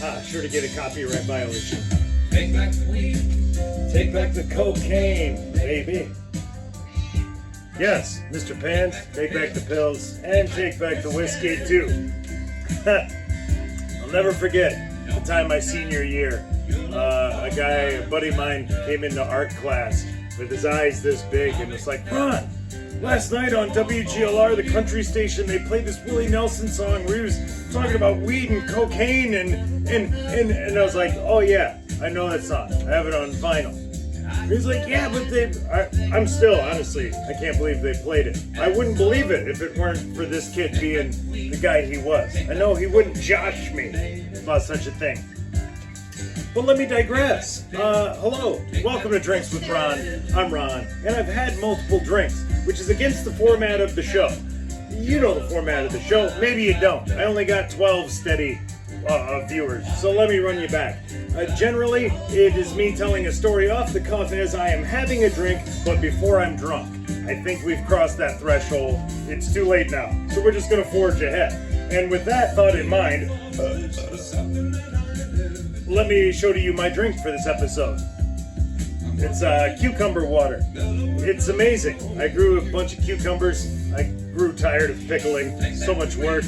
Sure to get a copyright violation. Take back the weed. Take back the cocaine, baby. Yes, Mr. Pants, take back the pills and take back the whiskey too. I'll never forget the time my senior year, a buddy of mine came into art class with his eyes this big and was like, Ron, last night on WGLR, the country station, they played this Willie Nelson song where he was talking about weed and cocaine and I was like, oh yeah, I know that song. I have it on vinyl. He's like, yeah, but I'm still, honestly, I can't believe they played it. I wouldn't believe it if it weren't for this kid being the guy he was. I know he wouldn't josh me about such a thing. But let me digress. Hello, welcome to Drinks with Ron. I'm Ron, and I've had multiple drinks, which is against the format of the show. You know the format of the show, maybe you don't. I only got 12 steady viewers, so let me run you back. Generally, it is me telling a story off the cuff as I am having a drink, but before I'm drunk. I think we've crossed that threshold. It's too late now, so we're just gonna forge ahead. And with that thought in mind, let me show to you my drink for this episode. It's cucumber water. It's amazing. I grew a bunch of cucumbers. I grew tired of pickling, so much work.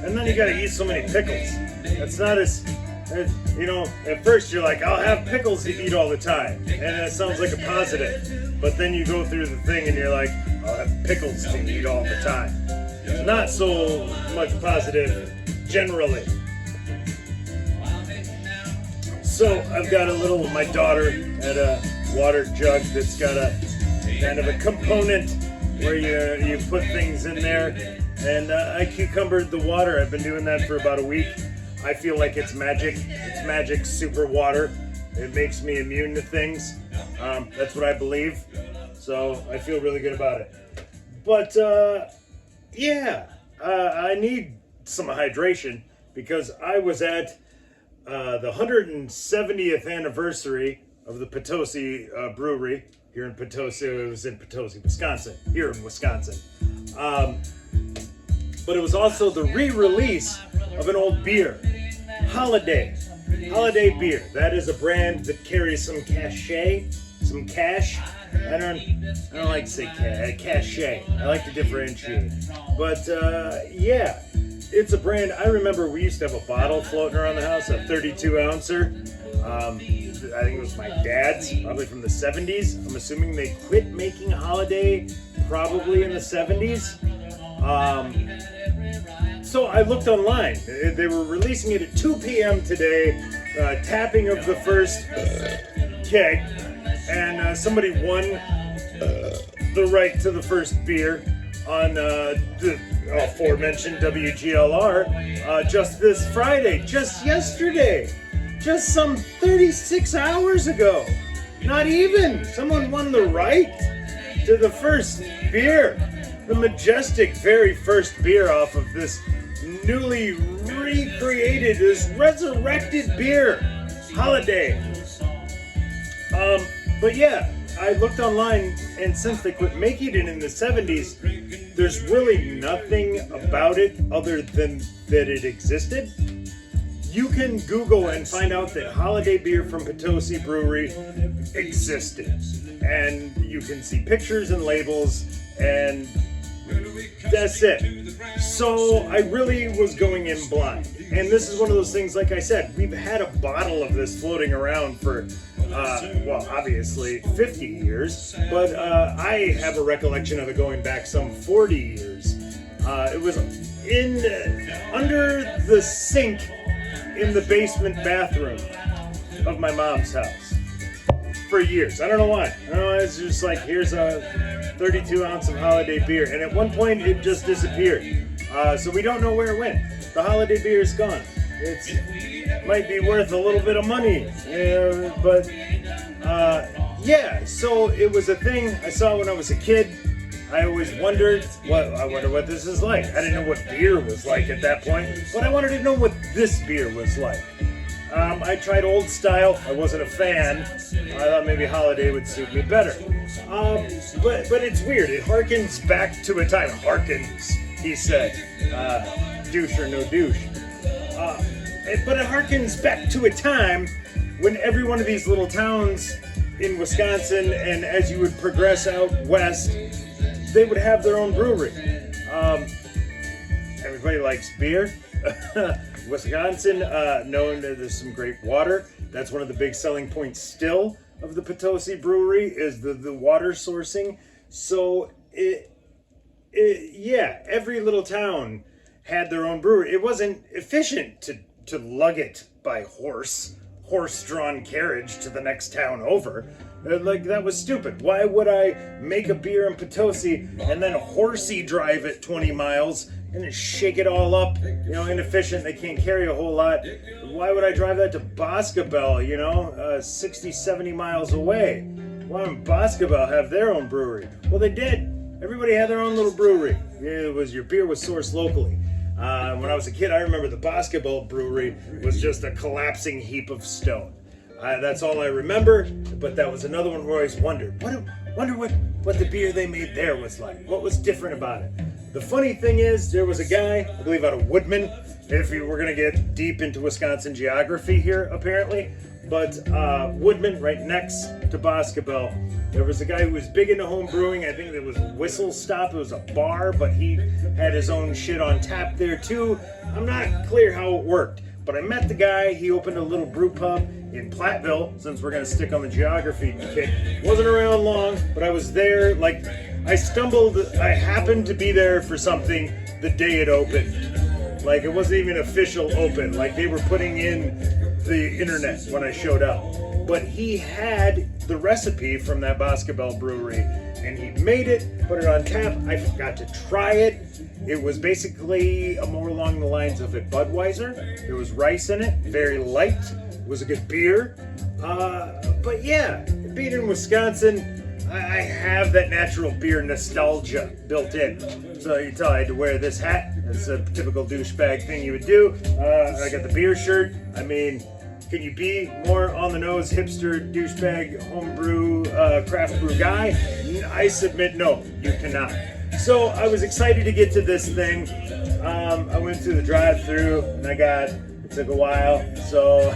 And then you gotta eat so many pickles. That's not at first you're like, I'll have pickles to eat all the time. And that sounds like a positive. But then you go through the thing and you're like, I'll have pickles to eat all the time. Not so much positive, generally. So I've got my daughter had a water jug that's got a kind of a component where you put things in there. And I cucumbered the water. I've been doing that for about a week. I feel like it's magic. It's magic super water. It makes me immune to things. That's what I believe. So I feel really good about it. But I need some hydration because I was at the 170th anniversary of the Potosi Brewery here in Potosi. It was in Potosi, Wisconsin. Here in Wisconsin. But it was also the re-release of an old beer, Holiday beer. That is a brand that carries some cachet, some cash. I don't like to say cachet. I like to differentiate. But it's a brand. I remember we used to have a bottle floating around the house, a 32 ouncer. I think it was my dad's, probably from the 70s. I'm assuming they quit making Holiday probably in the 70s. So I looked online. They were releasing it at 2 p.m. today, tapping of the first keg, and somebody won the right to the first beer on the aforementioned WGLR just this Friday, just yesterday, just some 36 hours ago. Not even. Someone won the right to the first beer. The majestic very first beer off of this newly recreated, this resurrected beer, Holiday. But yeah, I looked online, and since they quit making it in the 70s, there's really nothing about it other than that it existed. You can Google and find out that Holiday beer from Potosi Brewery existed. And you can see pictures and labels, and that's it. So I really was going in blind. And this is one of those things, like I said, we've had a bottle of this floating around for, obviously 50 years. But I have a recollection of it going back some 40 years. It was under the sink in the basement bathroom of my mom's house for years. I don't know why. It's just like, here's a 32 ounce of Holiday beer. And at one point, it just disappeared. So we don't know where it went. The Holiday beer is gone. It might be worth a little bit of money. So it was a thing I saw when I was a kid. I always wondered, I wonder what this is like. I didn't know what beer was like at that point, but I wanted to know what this beer was like. I tried Old Style. I wasn't a fan. I thought maybe Holiday would suit me better. But it's weird. It harkens back to a time. Harkens, he said. Douche or no douche. But it harkens back to a time when every one of these little towns in Wisconsin, and as you would progress out west, they would have their own brewery. Everybody likes beer. Wisconsin, known that there's some great water. That's one of the big selling points still of the Potosi Brewery is the water sourcing. So yeah, every little town had their own brewery. It wasn't efficient to lug it by horse-drawn carriage to the next town over. Like, that was stupid. Why would I make a beer in Potosi and then horsey drive it 20 miles and then shake it all up? You know, inefficient. They can't carry a whole lot. Why would I drive that to Boscobel, 60, 70 miles away? Why didn't Boscobel have their own brewery? Well, they did. Everybody had their own little brewery. Your beer was sourced locally. When I was a kid, I remember the Boscobel brewery was just a collapsing heap of stone. That's all I remember, but that was another one where I always wondered, what the beer they made there was like. What was different about it? The funny thing is, there was a guy, I believe out of Woodman, if we were going to get deep into Wisconsin geography here, apparently, but Woodman, right next to Boscobel, there was a guy who was big into home brewing. I think it was Whistle Stop. It was a bar, but he had his own shit on tap there too. I'm not clear how it worked, but I met the guy. He opened a little brew pub in Platteville, since we're going to stick on the geography kick. Wasn't around long, but I was there. Like, I happened to be there for something the day it opened. Like, it wasn't even official open. Like, they were putting in the internet when I showed up. But he had the recipe from that Boscobel brewery, and he made it, put it on tap. I forgot to try it. It was basically more along the lines of a Budweiser. There was rice in it, very light. It was a good beer. But yeah, being in Wisconsin, I have that natural beer nostalgia built in. So you tell I had to wear this hat. It's a typical douchebag thing you would do. I got the beer shirt. I mean, can you be more on the nose, hipster, douchebag, homebrew, craft brew guy? I submit no, you cannot. So I was excited to get to this thing. I went through the drive-through and it took a while. So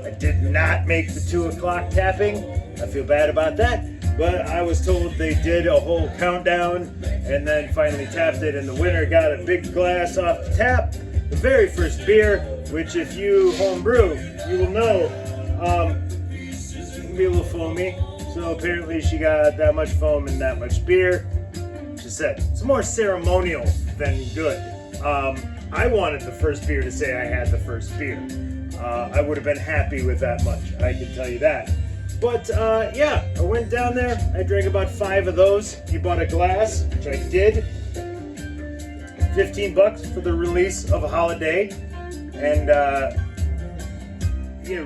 I did not make the 2 o'clock tapping. I feel bad about that. But I was told they did a whole countdown and then finally tapped it, and the winner got a big glass off the tap. The very first beer, which if you homebrew, you will know, can be a little foamy. So apparently she got that much foam and that much beer. She said, it's more ceremonial than good. I wanted the first beer to say I had the first beer. I would have been happy with that much, I can tell you that. But yeah, I went down there, I drank about 5 of those. He bought a glass, which I did. $15 for the release of a holiday, and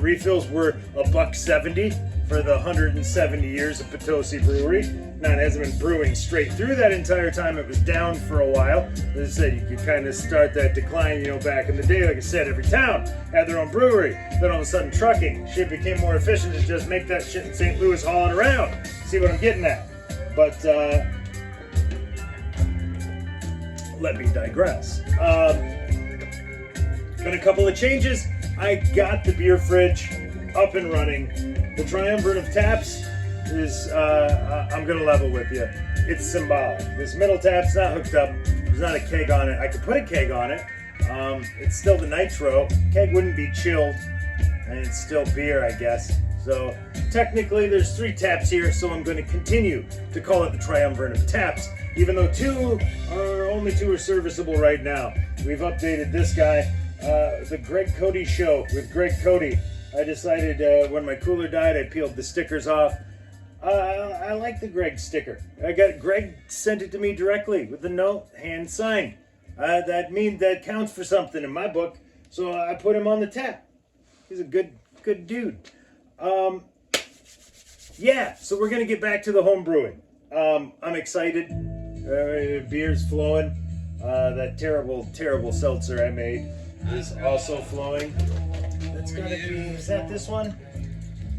refills were $1.70 for the 170 years of Potosi Brewery. Now, it hasn't been brewing straight through that entire time. It was down for a while. As I said, you could kind of start that decline, back in the day. Like I said, every town had their own brewery. Then all of a sudden, trucking shit became more efficient to just make that shit in St. Louis, haul it around. See what I'm getting at? But let me digress. Been a couple of changes. I got the beer fridge up and running. The triumvirate of taps is, I'm gonna level with you. It's symbolic. This middle tap's not hooked up. There's not a keg on it. I could put a keg on it. It's still the nitro. Keg wouldn't be chilled, and it's still beer, I guess. So technically there's 3 taps here, so I'm going to continue to call it the triumvirate of taps, even though only two are serviceable right now. We've updated this guy, the Greg Cody Show with Greg Cody. I decided when my cooler died, I peeled the stickers off. I like the Greg sticker. Greg sent it to me directly with the note, hand signed. That counts for something in my book, so I put him on the tap. He's a good dude. Yeah, so we're gonna get back to the home brewing. I'm excited. Beer's flowing. That terrible seltzer I made is also flowing. That's gotta be, is that this one?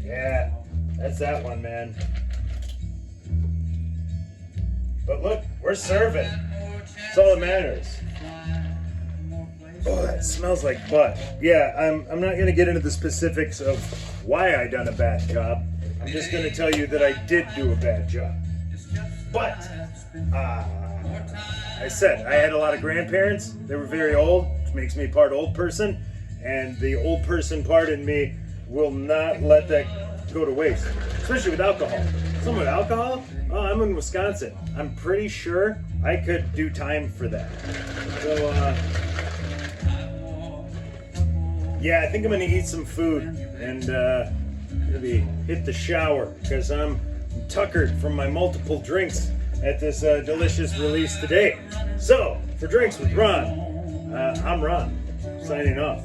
Yeah, that's that one, man. But look, we're serving. That's all that matters. Oh, that smells like butt. Yeah, I'm not gonna get into the specifics of why I done a bad job. I'm just gonna tell you that I did do a bad job. But I said I had a lot of grandparents. They were very old, which makes me part old person, and the old person part in me will not let that go to waste, especially with alcohol. Someone with alcohol? Oh, I'm in Wisconsin. I'm pretty sure I could do time for that. So, yeah, I think I'm gonna eat some food and maybe hit the shower because I'm tuckered from my multiple drinks at this delicious release today. So, for Drinks with Ron, I'm Ron, signing off.